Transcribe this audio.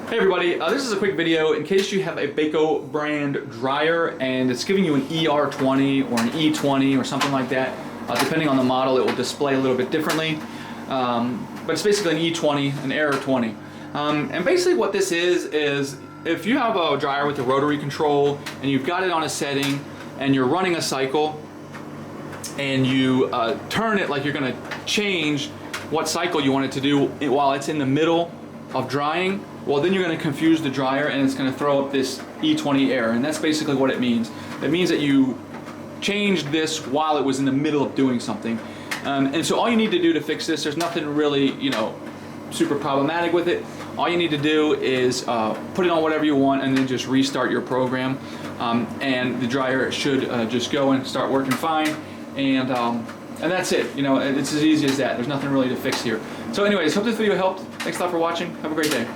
Hey everybody, this is a quick video in case you have a Beko brand dryer and it's giving you an ER20 or an E20 or something like that. Depending on the model, it will display a little bit differently. But it's basically an E20, an error 20. And basically what this is if you have a dryer with a rotary control and you've got it on a setting and you're running a cycle and you turn it like you're going to change what cycle you want it to do while it's in the middle of drying, well then you're going to confuse the dryer and it's going to throw up this E20 error, and that's basically what it means. It means that you changed this while it was in the middle of doing something. And so all you need to do to fix this, there's nothing really, super problematic with it. All you need to do is put it on whatever you want and then just restart your program. And the dryer should just go and start working fine. And that's it. It's as easy as that. There's nothing really to fix here. So anyways, hope this video helped. Thanks a lot for watching. Have a great day.